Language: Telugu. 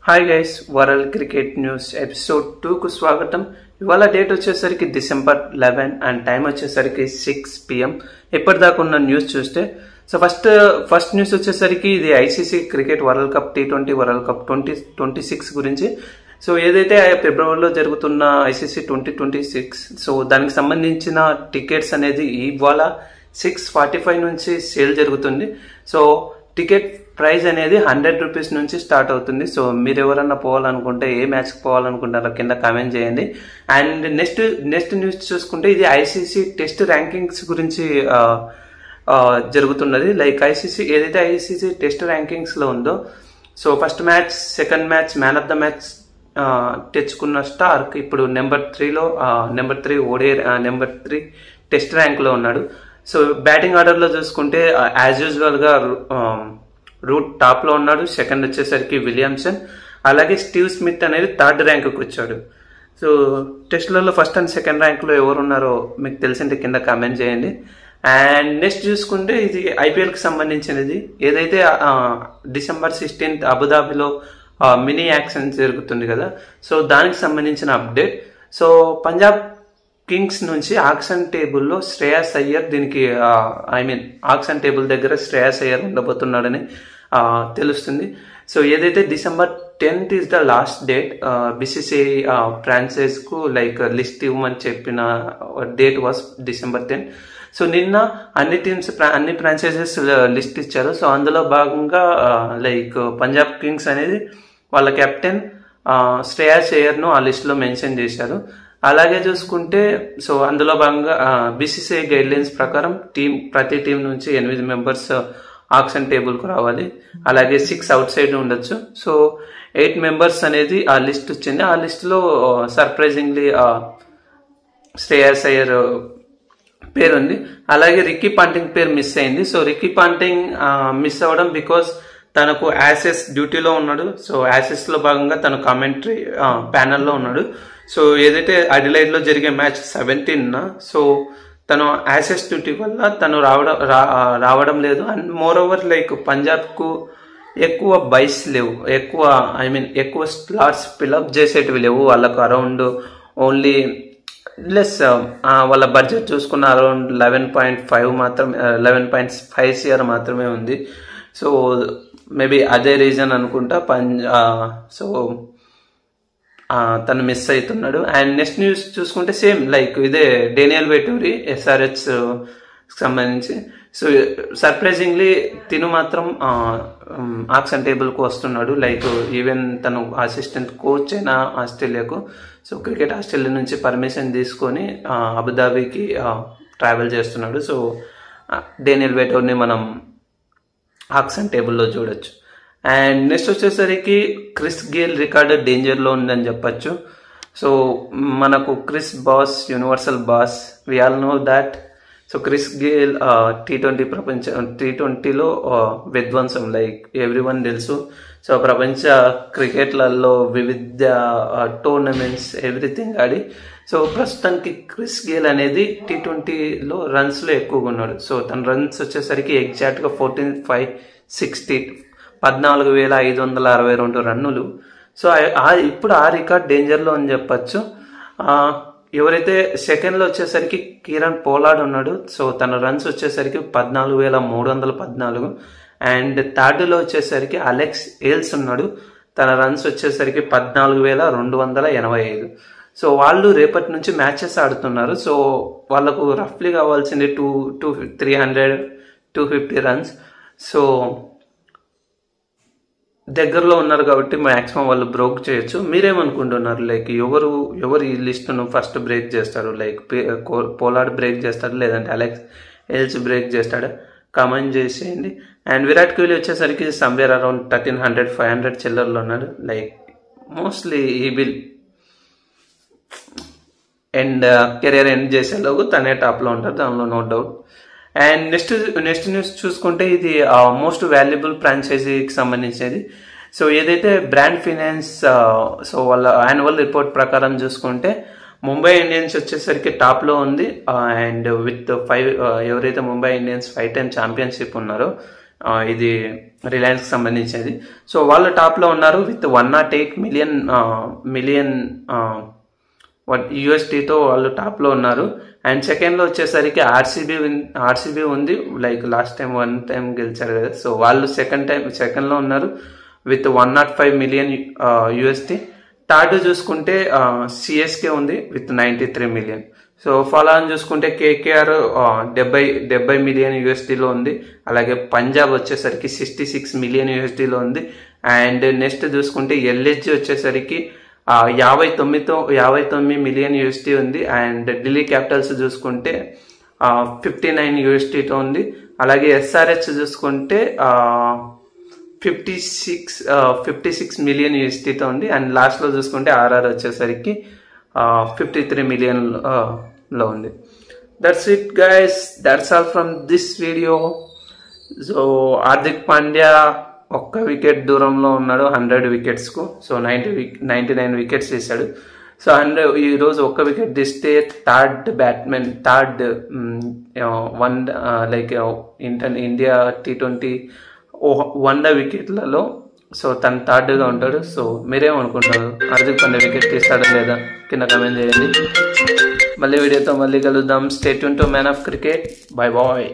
Hi guys, world cricket news episode 2 కు స్వాగతం. ఇవాళ డేట్ వచ్చేసరికి December 11 అండ్ టైం వచ్చేసరికి 6 PM. ఇప్పటిదాకా ఉన్న న్యూస్ చూస్తే సో ఫస్ట్ న్యూస్ వచ్చేసరికి ఇది ICC cricket world cup T20 world cup 2026 గురించి. సో ఏదైతే ఫిబ్రవరిలో జరుగుతున్న ఐసీసీ 2026 సో దానికి సంబంధించిన టికెట్స్ అనేది ఇవాళ 6:45 నుంచి సేల్ జరుగుతుంది. సో టికెట్ ప్రైస్ అనేది 100 రూపీస్ నుంచి స్టార్ట్ అవుతుంది. సో మీరు ఎవరన్నా పోవాలనుకుంటే ఏ మ్యాచ్కి పోవాలనుకుంటారో కింద కామెంట్ చేయండి. అండ్ నెక్స్ట్ న్యూస్ చూసుకుంటే ఇది ఐసీసీ టెస్ట్ ర్యాంకింగ్స్ గురించి జరుగుతున్నది. లైక్ ఏదైతే ఐసీసీ టెస్ట్ ర్యాంకింగ్స్ లో ఉందో so first match, second match, man of the match తెచ్చుకున్న స్టార్క్ ఇప్పుడు number 3 ODI number 3 test rank లో ఉన్నాడు. సో బ్యాటింగ్ ఆర్డర్ లో చూసుకుంటే యాజ్ యూజువల్ గా రూట్ టాప్ లో ఉన్నాడు. సెకండ్ వచ్చేసరికి విలియమ్సన్, అలాగే స్టీవ్ స్మిత్ అనేది థర్డ్ ర్యాంక్ కు వచ్చాడు. సో టెస్ట్లలో ఫస్ట్ అండ్ సెకండ్ ర్యాంక్ లో ఎవరు ఉన్నారో మీకు తెలిసింటే కింద కామెంట్ చేయండి. అండ్ నెక్స్ట్ చూసుకుంటే ఇది ఐపీఎల్ కి సంబంధించినది. ఏదైతే December 16 అబుదాబిలో మినీ యాక్షన్ జరుగుతుంది కదా, సో దానికి సంబంధించిన అప్డేట్. సో పంజాబ్ కింగ్స్ నుంచి ఆక్షన్ టేబుల్లో శ్రేయాస్ అయ్యర్ దీనికి ఆక్షన్ టేబుల్ దగ్గర శ్రేయాస్ అయ్యర్ ఉండబోతున్నాడని తెలుస్తుంది. సో ఏదైతే December 10th is the last date, BCCI franchise కు లైక్ లిస్ట్ ఇవ్వమని చెప్పిన డేట్ వాస్ December 10. సో నిన్న అన్ని ఫ్రాంచైజెస్ లిస్ట్ ఇచ్చారు. సో అందులో భాగంగా లైక్ పంజాబ్ కింగ్స్ అనేది వాళ్ళ కెప్టెన్ శ్రేయాస్ అయ్యర్ ను ఆ లిస్ట్ లో మెన్షన్ చేశారు. అలాగే చూసుకుంటే సో అందులో భాగంగా బీసీసీఐ గైడ్ లైన్స్ ప్రకారం ప్రతి టీం నుంచి 8 మెంబర్స్ ఆక్షన్ టేబుల్ కు రావాలి. అలాగే 6 అవుట్ సైడ్ ఉండొచ్చు. సో 8 మెంబర్స్ అనేది ఆ లిస్ట్ వచ్చింది. ఆ లిస్ట్ లో సర్ప్రైజింగ్లీ శ్రేయాస్ అయ్యర్ పేరు ఉంది. అలాగే రిక్కీ పాంటింగ్ పేరు మిస్ అయింది. సో రిక్కీ పాంటింగ్ మిస్ అవ్వడం బికాస్ తనకు యాసెస్ డ్యూటీలో ఉన్నాడు. సో యాసెస్ లో భాగంగా తను కామెంటరీ ప్యానెల్లో ఉన్నాడు. సో ఏదైతే అడిలైడ్ లో జరిగే మ్యాచ్ 17 సో తను యాసెస్ డ్యూటీ వల్ల తను రావడం లేదు. And more over like Punjab కు ఎక్కువ బైస్ లేవు, ఎక్కువ స్లాట్స్ ఫిల్అప్ చేసేటివి లేవు. వాళ్ళకు అరౌండ్ ఓన్లీ లెస్ వాళ్ళ బడ్జెట్ చూసుకున్న అరౌండ్ 11.5 మాత్రమే, 11.5 CR మాత్రమే ఉంది. సో మేబీ అదే రీజన్ అనుకుంటా సో తను మిస్ అవుతున్నాడు. అండ్ నెక్స్ట్ న్యూస్ చూసుకుంటే సేమ్ లైక్ ఇదే డేనియల్ వెటూరి SRH సంబంధించి. సో సర్ప్రైజింగ్లీ తిను మాత్రం ఆక్షన్ టేబుల్ కు వస్తున్నాడు. లైక్ ఈవెన్ తను అసిస్టెంట్ కోచ్ అయిన ఆస్ట్రేలియాకు, సో క్రికెట్ ఆస్ట్రేలియా నుంచి పర్మిషన్ తీసుకొని అబుదాబికి ట్రావెల్ చేస్తున్నాడు. సో డేనియల్ వెటూరిని మనం ఆక్షన్ టేబుల్లో చూడొచ్చు. అండ్ నెక్స్ట్ వచ్చేసరికి క్రిస్ గేల్ రికార్డు డేంజర్ లో ఉందని చెప్పచ్చు. సో మనకు Chris boss, universal boss, we all know that. So Chris Gayle T20లో విధ్వంసం, లైక్ ఎవ్రీవన్ తెలుసు. సో ప్రపంచ క్రికెట్లలో వివిధ టోర్నమెంట్స్ ఎవ్రీథింగ్ ఆడి. సో ప్రస్తుతానికి క్రిస్ గేల్ అనేది T20లో రన్స్ లో ఎక్కువగా ఉన్నాడు. సో తన రన్స్ వచ్చేసరికి ఎగ్జాక్ట్ గా 14,560, 14,562 రన్నులు. సో ఇప్పుడు ఆ రికార్డ్ డేంజర్ లో అని చెప్పచ్చు. ఎవరైతే సెకండ్ లో వచ్చేసరికి కిరణ్ పోలార్డ్ ఉన్నాడు. సో తన రన్స్ వచ్చేసరికి 14,314. అండ్ థర్డ్ లో వచ్చేసరికి అలెక్స్ ఏల్స్ ఉన్నాడు. తన రన్స్ వచ్చేసరికి 14,285. సో వాళ్ళు రేపటి నుంచి మ్యాచెస్ ఆడుతున్నారు. సో వాళ్ళకు రఫ్లీ కావాల్సింది 300-250 రన్స్. సో దగ్గరలో ఉన్నారు కాబట్టి మాక్సిమం వాళ్ళు బ్రేక్ చేయొచ్చు. మీరేమనుకుంటున్నారు? లైక్ ఎవరు ఈ లిస్టును ఫస్ట్ బ్రేక్ చేస్తారు? లైక్ పోలార్డ్ బ్రేక్ చేస్తాడు, లేదంటే అలెక్స్ ఎల్స్ బ్రేక్ చేస్తాడా? కామెంట్ చేసేయండి. అండ్ విరాట్ కోహ్లీ వచ్చేసరికి సమ్వేర్ అరౌండ్ 1300-500 చిల్లర్లో ఉన్నాడు. లైక్ మోస్ట్లీ ఈ విల్ అండ్ కెరియర్ ఎండ్ చేసేలోపు తనే టాప్ లో ఉంటారు, దానిలో no doubt. And next news చూసుకుంటే ఇది మోస్ట్ వాల్యుబుల్ ఫ్రాంచైజీకి సంబంధించేది. సో ఏదైతే బ్రాండ్ ఫైనాన్స్ సో వాళ్ళ యాన్యువల్ రిపోర్ట్ ప్రకారం చూసుకుంటే ముంబై ఇండియన్స్ వచ్చేసరికి టాప్ లో ఉంది. అండ్ విత్ 5 ఎవరైతే ముంబై ఇండియన్స్ 5 టైమ్ ఛాంపియన్షిప్ ఉన్నారో ఇది రిలయన్స్కి సంబంధించినది. సో వాళ్ళు టాప్లో ఉన్నారు విత్ 108 మిలియన్ USDతో వాళ్ళు టాప్లో ఉన్నారు. అండ్ సెకండ్లో వచ్చేసరికి ఆర్సీబీ ఉంది, లైక్ లాస్ట్ టైం 1 టైం గెలిచారు కదా. సో వాళ్ళు సెకండ్లో ఉన్నారు విత్ 105 మిలియన్ USD. థర్డ్ చూసుకుంటే సిఎస్కే ఉంది విత్ 93 మిలియన్. సో ఫలానా చూసుకుంటే కేకేఆర్ 70 మిలియన్ USDలో ఉంది. అలాగే పంజాబ్ వచ్చేసరికి 66 మిలియన్ USDలో ఉంది. అండ్ నెక్స్ట్ చూసుకుంటే ఎల్హెచ్జి వచ్చేసరికి 59 మిలియన్ USD ఉంది. అండ్ ఢిల్లీ క్యాపిటల్స్ చూసుకుంటే 59 USDతో ఉంది. అలాగే ఎస్ఆర్హెచ్ చూసుకుంటే 56 మిలియన్ USDతో ఉంది. అండ్ లాస్ట్లో చూసుకుంటే ఆర్ఆర్ వచ్చేసరికి 53 మిలియన్ లో ఉంది. That's it guys, that's all from this video. So Hardik Pandya ఒక్క వికెట్ దూరంలో ఉన్నాడు 100 వికెట్స్కు. సో 99 వికెట్స్ తీశాడు. సో ఈరోజు ఒక్క వికెట్ తీస్తే థర్డ్ ఇండియా T20 100 వికెట్లలో సో తను థర్డ్గా ఉంటాడు. సో మీరేమనుకుంటారు, హార్దిక్ పాండ్యా వికెట్ తీస్తాడా లేదా కింద కామెంట్ చేయండి. మళ్ళీ వీడియోతో మళ్ళీ కలుద్దాం. Stay tune to man of cricket. Bye bye.